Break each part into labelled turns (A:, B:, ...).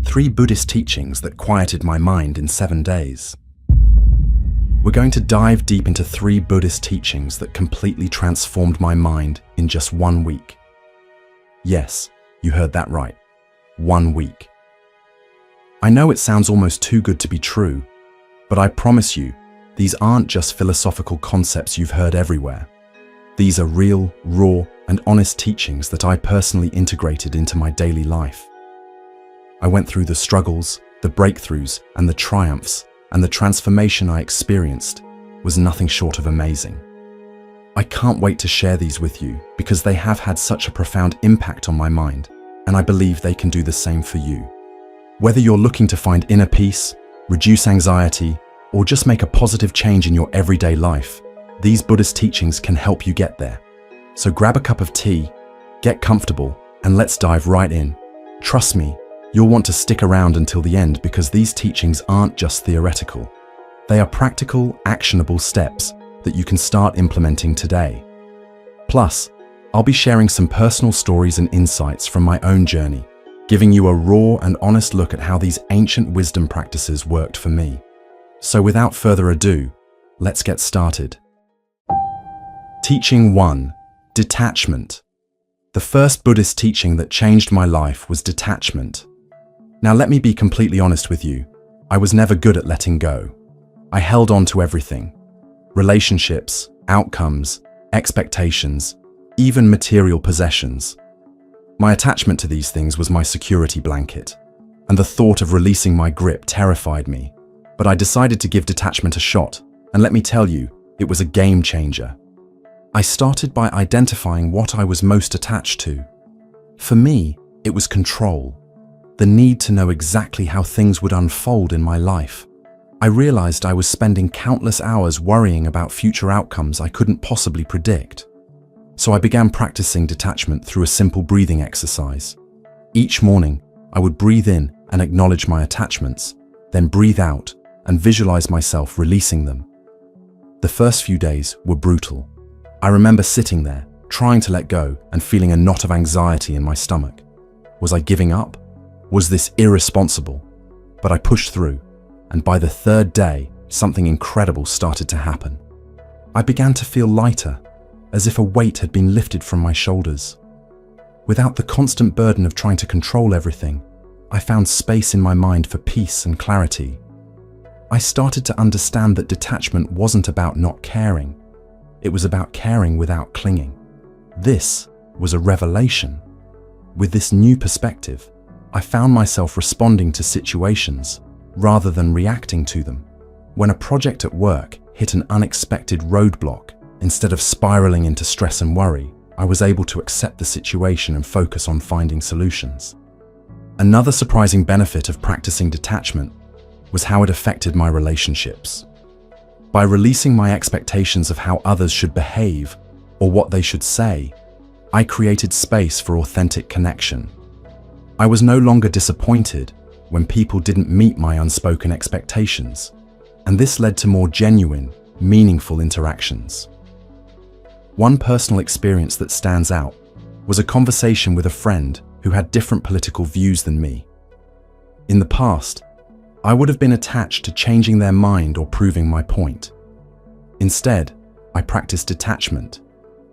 A: 3 Buddhist teachings that quieted my mind in 7 days. We're going to dive deep into 3 Buddhist teachings that completely transformed my mind in just 1 week. Yes, you heard that right. 1 week. I know it sounds almost too good to be true, but I promise you, these aren't just philosophical concepts you've heard everywhere. These are real, raw, and honest teachings that I personally integrated into my daily life. I went through the struggles, the breakthroughs, and the triumphs, and the transformation I experienced was nothing short of amazing. I can't wait to share these with you because they have had such a profound impact on my mind, and I believe they can do the same for you. Whether you're looking to find inner peace, reduce anxiety, or just make a positive change in your everyday life, these Buddhist teachings can help you get there. So grab a cup of tea, get comfortable, and let's dive right in. Trust me, you'll want to stick around until the end because these teachings aren't just theoretical. They are practical, actionable steps that you can start implementing today. Plus, I'll be sharing some personal stories and insights from my own journey, giving you a raw and honest look at how these ancient wisdom practices worked for me. So without further ado, let's get started. Teaching 1. Detachment. The first Buddhist teaching that changed my life was detachment. Now let me be completely honest with you. I was never good at letting go. I held on to everything. Relationships, outcomes, expectations, even material possessions. My attachment to these things was my security blanket, and the thought of releasing my grip terrified me. But I decided to give detachment a shot, and let me tell you, it was a game changer. I started by identifying what I was most attached to. For me, it was control. The need to know exactly how things would unfold in my life. I realized I was spending countless hours worrying about future outcomes I couldn't possibly predict. So I began practicing detachment through a simple breathing exercise. Each morning, I would breathe in and acknowledge my attachments, then breathe out and visualize myself releasing them. The first few days were brutal. I remember sitting there, trying to let go and feeling a knot of anxiety in my stomach. Was I giving up? Was this irresponsible? But I pushed through, and by the 3rd day, something incredible started to happen. I began to feel lighter, as if a weight had been lifted from my shoulders. Without the constant burden of trying to control everything, I found space in my mind for peace and clarity. I started to understand that detachment wasn't about not caring. It was about caring without clinging. This was a revelation. With this new perspective, I found myself responding to situations rather than reacting to them. When a project at work hit an unexpected roadblock, instead of spiraling into stress and worry, I was able to accept the situation and focus on finding solutions. Another surprising benefit of practicing detachment was how it affected my relationships. By releasing my expectations of how others should behave or what they should say, I created space for authentic connection. I was no longer disappointed when people didn't meet my unspoken expectations, and this led to more genuine, meaningful interactions. One personal experience that stands out was a conversation with a friend who had different political views than me. In the past, I would have been attached to changing their mind or proving my point. Instead, I practiced detachment,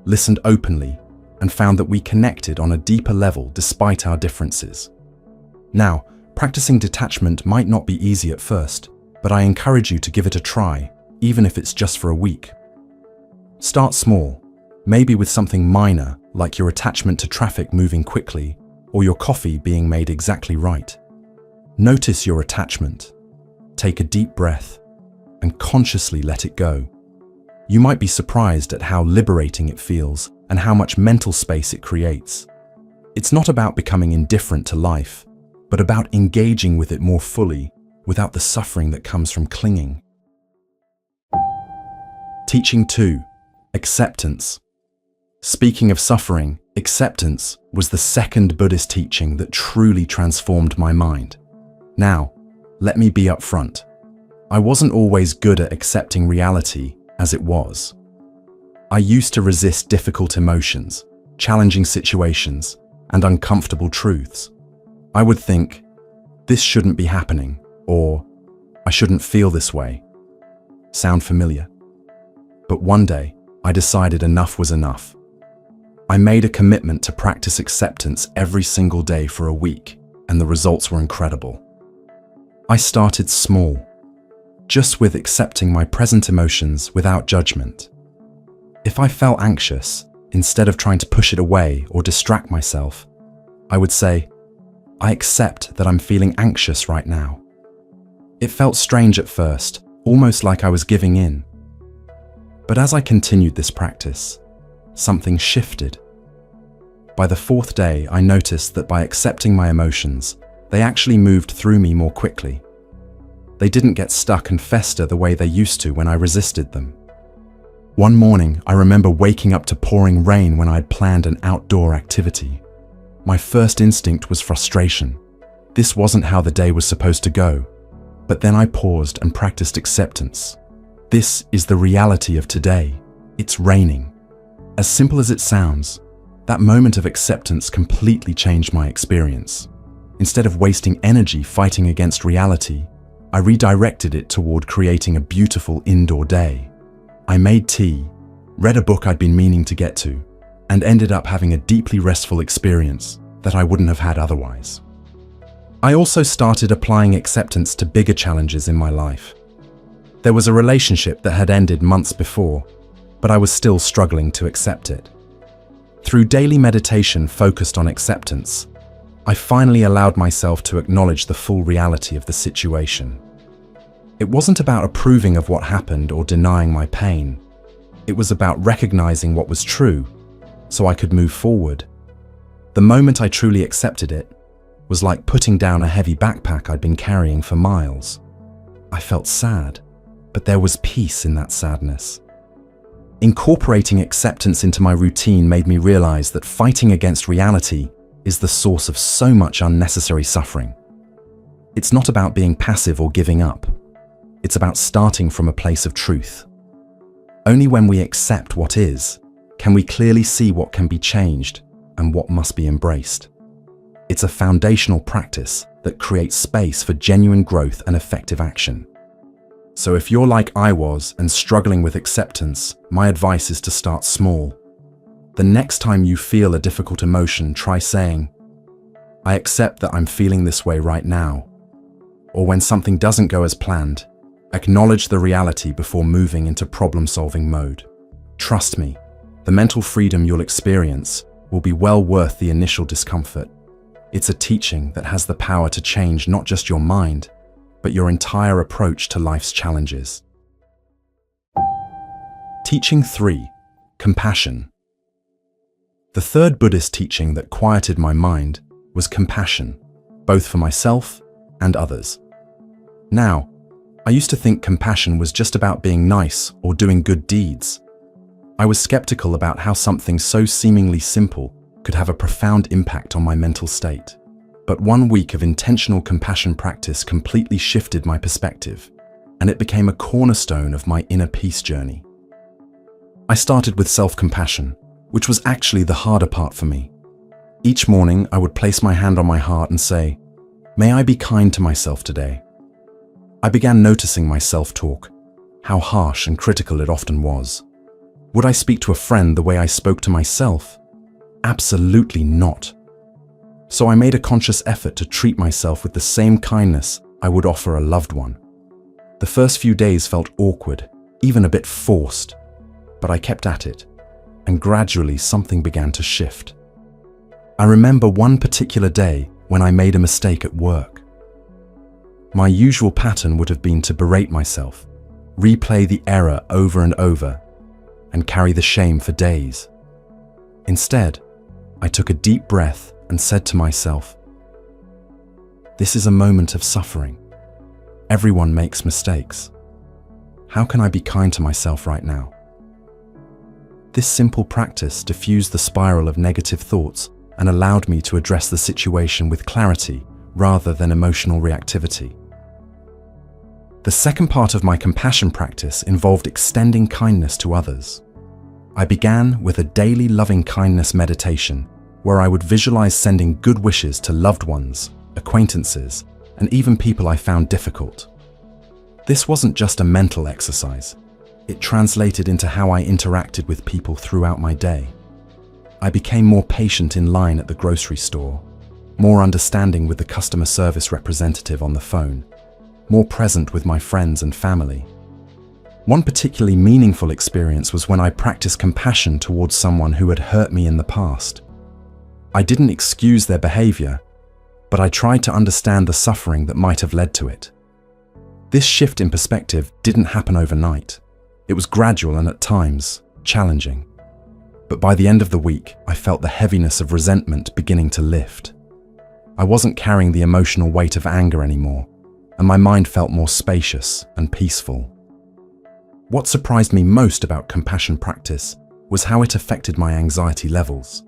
A: listened openly, and found that we connected on a deeper level despite our differences. Now, practicing detachment might not be easy at first, but I encourage you to give it a try, even if it's just for a week. Start small, maybe with something minor like your attachment to traffic moving quickly or your coffee being made exactly right. Notice your attachment, take a deep breath, and consciously let it go. You might be surprised at how liberating it feels and how much mental space it creates. It's not about becoming indifferent to life, but about engaging with it more fully without the suffering that comes from clinging. Teaching 2. Acceptance. Speaking of suffering, acceptance was the second Buddhist teaching that truly transformed my mind. Now, let me be upfront. I wasn't always good at accepting reality as it was. I used to resist difficult emotions, challenging situations, and uncomfortable truths. I would think, This shouldn't be happening, or I shouldn't feel this way. Sound familiar? But one day, I decided enough was enough. I made a commitment to practice acceptance every single day for a week, and the results were incredible. I started small, just with accepting my present emotions without judgment. If I felt anxious, instead of trying to push it away or distract myself, I would say, I accept that I'm feeling anxious right now. It felt strange at first, almost like I was giving in. But as I continued this practice, something shifted. By the fourth day, I noticed that by accepting my emotions, they actually moved through me more quickly. They didn't get stuck and fester the way they used to when I resisted them. One morning, I remember waking up to pouring rain when I had planned an outdoor activity. My first instinct was frustration. This wasn't how the day was supposed to go. But then I paused and practiced acceptance. This is the reality of today. It's raining. As simple as it sounds, that moment of acceptance completely changed my experience. Instead of wasting energy fighting against reality, I redirected it toward creating a beautiful indoor day. I made tea, read a book I'd been meaning to get to, and ended up having a deeply restful experience that I wouldn't have had otherwise. I also started applying acceptance to bigger challenges in my life. There was a relationship that had ended months before, but I was still struggling to accept it. Through daily meditation focused on acceptance, I finally allowed myself to acknowledge the full reality of the situation. It wasn't about approving of what happened or denying my pain. It was about recognizing what was true, so I could move forward. The moment I truly accepted it was like putting down a heavy backpack I'd been carrying for miles. I felt sad, but there was peace in that sadness. Incorporating acceptance into my routine made me realize that fighting against reality is the source of so much unnecessary suffering. It's not about being passive or giving up. It's about starting from a place of truth. Only when we accept what is, can we clearly see what can be changed and what must be embraced. It's a foundational practice that creates space for genuine growth and effective action. So if you're like I was and struggling with acceptance, my advice is to start small. The next time you feel a difficult emotion, try saying, I accept that I'm feeling this way right now. Or when something doesn't go as planned, acknowledge the reality before moving into problem-solving mode. Trust me, the mental freedom you'll experience will be well worth the initial discomfort. It's a teaching that has the power to change not just your mind, but your entire approach to life's challenges. Teaching 3. Compassion. The third Buddhist teaching that quieted my mind was compassion, both for myself and others. Now, I used to think compassion was just about being nice or doing good deeds. I was skeptical about how something so seemingly simple could have a profound impact on my mental state. But 1 week of intentional compassion practice completely shifted my perspective, and it became a cornerstone of my inner peace journey. I started with self-compassion, which was actually the harder part for me. Each morning, I would place my hand on my heart and say, "May I be kind to myself today?" I began noticing my self-talk, how harsh and critical it often was. Would I speak to a friend the way I spoke to myself? Absolutely not. So I made a conscious effort to treat myself with the same kindness I would offer a loved one. The first few days felt awkward, even a bit forced, but I kept at it, and gradually something began to shift. I remember one particular day when I made a mistake at work. My usual pattern would have been to berate myself, replay the error over and over, and carry the shame for days. Instead, I took a deep breath and said to myself, "This is a moment of suffering. Everyone makes mistakes. How can I be kind to myself right now?" This simple practice diffused the spiral of negative thoughts and allowed me to address the situation with clarity rather than emotional reactivity. The second part of my compassion practice involved extending kindness to others. I began with a daily loving kindness meditation where I would visualize sending good wishes to loved ones, acquaintances, and even people I found difficult. This wasn't just a mental exercise. It translated into how I interacted with people throughout my day. I became more patient in line at the grocery store, more understanding with the customer service representative on the phone, more present with my friends and family. One particularly meaningful experience was when I practiced compassion towards someone who had hurt me in the past. I didn't excuse their behavior, but I tried to understand the suffering that might have led to it. This shift in perspective didn't happen overnight. It was gradual and at times challenging. But by the end of the week, I felt the heaviness of resentment beginning to lift. I wasn't carrying the emotional weight of anger anymore, and my mind felt more spacious and peaceful. What surprised me most about compassion practice was how it affected my anxiety levels.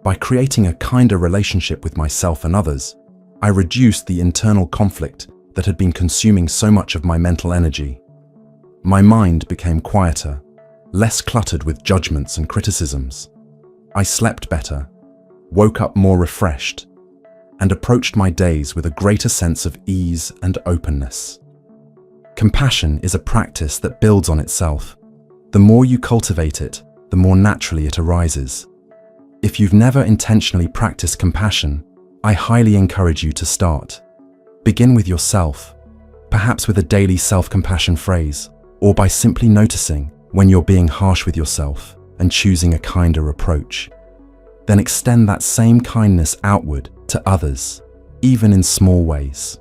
A: By creating a kinder relationship with myself and others, I reduced the internal conflict that had been consuming so much of my mental energy. My mind became quieter, less cluttered with judgments and criticisms. I slept better, woke up more refreshed, and approached my days with a greater sense of ease and openness. Compassion is a practice that builds on itself. The more you cultivate it, the more naturally it arises. If you've never intentionally practiced compassion, I highly encourage you to start. Begin with yourself, perhaps with a daily self-compassion phrase, or by simply noticing when you're being harsh with yourself and choosing a kinder approach. Then extend that same kindness outward to others, even in small ways.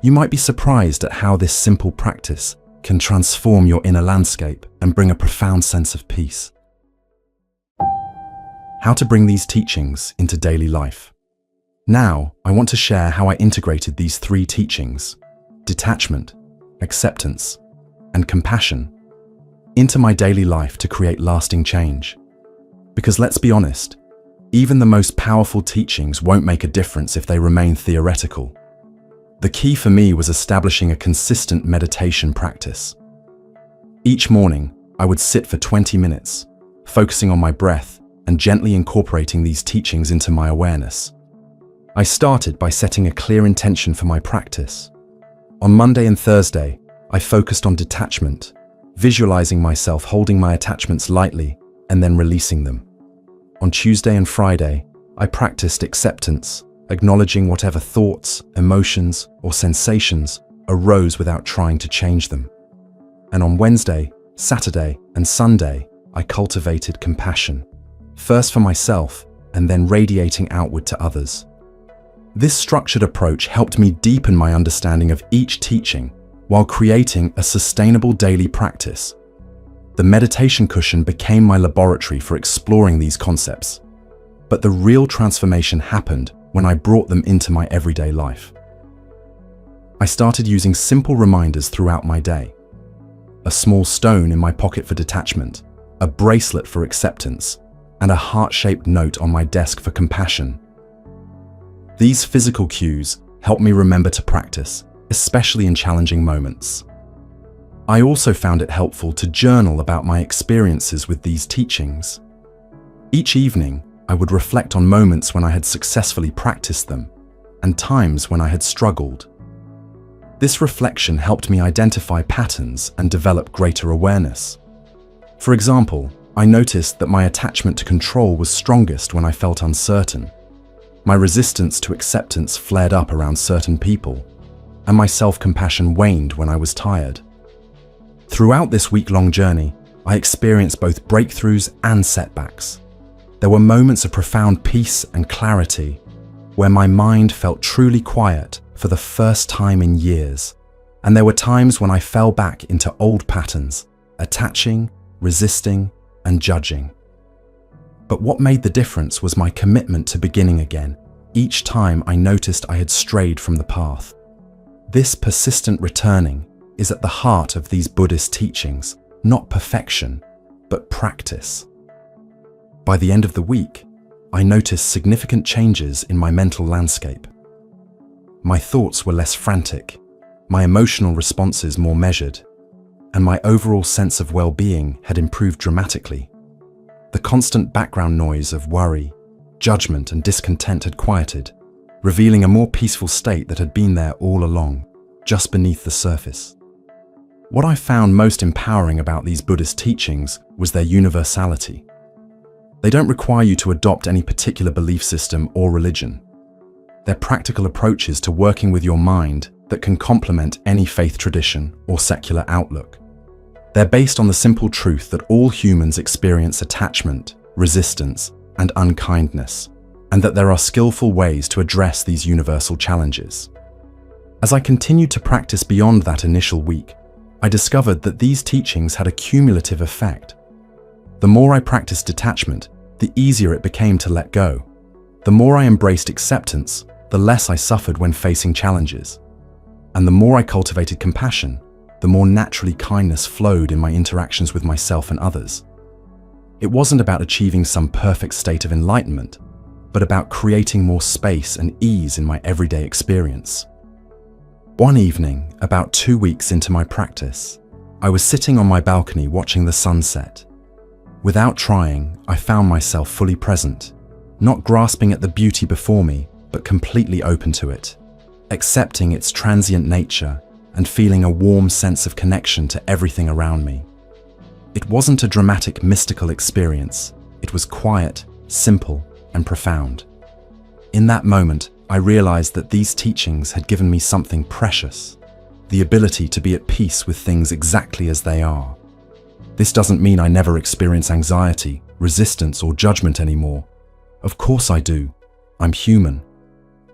A: You might be surprised at how this simple practice can transform your inner landscape and bring a profound sense of peace. How to bring these teachings into daily life. Now, I want to share how I integrated these three teachings, detachment, acceptance, and compassion, into my daily life to create lasting change. Because let's be honest, even the most powerful teachings won't make a difference if they remain theoretical. The key for me was establishing a consistent meditation practice. Each morning, I would sit for 20 minutes, focusing on my breath and gently incorporating these teachings into my awareness. I started by setting a clear intention for my practice. On Monday and Thursday, I focused on detachment, visualizing myself holding my attachments lightly and then releasing them. On Tuesday and Friday, I practiced acceptance, acknowledging whatever thoughts, emotions, or sensations arose without trying to change them. And on Wednesday, Saturday, and Sunday, I cultivated compassion, first for myself and then radiating outward to others. This structured approach helped me deepen my understanding of each teaching while creating a sustainable daily practice. The meditation cushion became my laboratory for exploring these concepts, but the real transformation happened when I brought them into my everyday life. I started using simple reminders throughout my day. A small stone in my pocket for detachment, a bracelet for acceptance, and a heart-shaped note on my desk for compassion. These physical cues help me remember to practice, especially in challenging moments. I also found it helpful to journal about my experiences with these teachings. Each evening, I would reflect on moments when I had successfully practiced them and times when I had struggled. This reflection helped me identify patterns and develop greater awareness. For example, I noticed that my attachment to control was strongest when I felt uncertain. My resistance to acceptance flared up around certain people, and my self-compassion waned when I was tired. Throughout this week-long journey, I experienced both breakthroughs and setbacks. There were moments of profound peace and clarity, where my mind felt truly quiet for the first time in years, and there were times when I fell back into old patterns, attaching, resisting, and judging. But what made the difference was my commitment to beginning again, each time I noticed I had strayed from the path. This persistent returning is at the heart of these Buddhist teachings, not perfection, but practice. By the end of the week, I noticed significant changes in my mental landscape. My thoughts were less frantic, my emotional responses more measured, and my overall sense of well-being had improved dramatically. The constant background noise of worry, judgment, and discontent had quieted, revealing a more peaceful state that had been there all along, just beneath the surface. What I found most empowering about these Buddhist teachings was their universality. They don't require you to adopt any particular belief system or religion. They're practical approaches to working with your mind that can complement any faith tradition or secular outlook. They're based on the simple truth that all humans experience attachment, resistance, and unkindness, and that there are skillful ways to address these universal challenges. As I continued to practice beyond that initial week, I discovered that these teachings had a cumulative effect. The more I practiced detachment, the easier it became to let go. The more I embraced acceptance, the less I suffered when facing challenges. And the more I cultivated compassion, the more naturally kindness flowed in my interactions with myself and others. It wasn't about achieving some perfect state of enlightenment, but about creating more space and ease in my everyday experience. One evening, about 2 weeks into my practice, I was sitting on my balcony watching the sunset. Without trying, I found myself fully present, not grasping at the beauty before me, but completely open to it, accepting its transient nature and feeling a warm sense of connection to everything around me. It wasn't a dramatic, mystical experience. It was quiet, simple, and profound. In that moment, I realized that these teachings had given me something precious, the ability to be at peace with things exactly as they are. This doesn't mean I never experience anxiety, resistance, or judgment anymore. Of course I do. I'm human.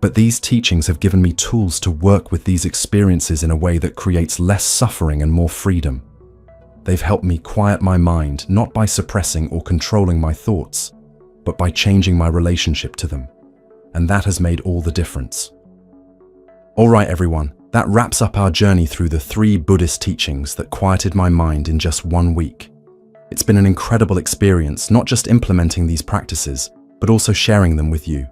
A: But these teachings have given me tools to work with these experiences in a way that creates less suffering and more freedom. They've helped me quiet my mind, not by suppressing or controlling my thoughts, but by changing my relationship to them. And that has made all the difference. All right, everyone, that wraps up our journey through the 3 Buddhist teachings that quieted my mind in just 1 week. It's been an incredible experience, not just implementing these practices, but also sharing them with you.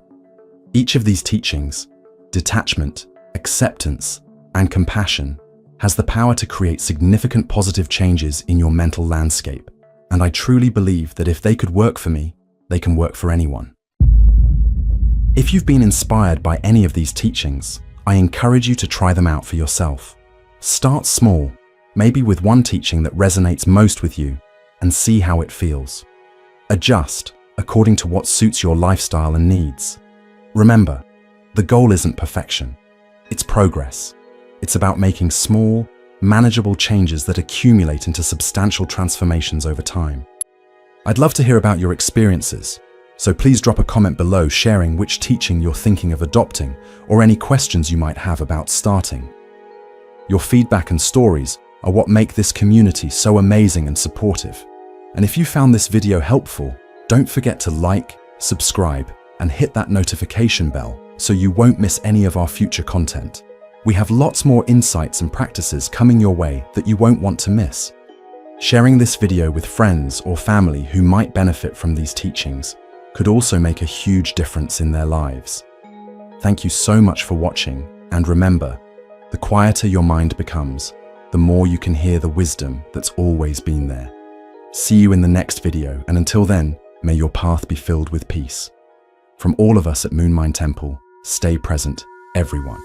A: Each of these teachings, detachment, acceptance, and compassion, has the power to create significant positive changes in your mental landscape. And I truly believe that if they could work for me, they can work for anyone. If you've been inspired by any of these teachings, I encourage you to try them out for yourself. Start small, maybe with one teaching that resonates most with you, and see how it feels. Adjust according to what suits your lifestyle and needs. Remember, the goal isn't perfection, it's progress. It's about making small, manageable changes that accumulate into substantial transformations over time. I'd love to hear about your experiences, so please drop a comment below sharing which teaching you're thinking of adopting or any questions you might have about starting. Your feedback and stories are what make this community so amazing and supportive. And if you found this video helpful, don't forget to like, subscribe, and hit that notification bell so you won't miss any of our future content. We have lots more insights and practices coming your way that you won't want to miss. Sharing this video with friends or family who might benefit from these teachings could also make a huge difference in their lives. Thank you so much for watching, and remember, the quieter your mind becomes, the more you can hear the wisdom that's always been there. See you in the next video, and until then, may your path be filled with peace. From all of us at Moonmind Temple, stay present, everyone.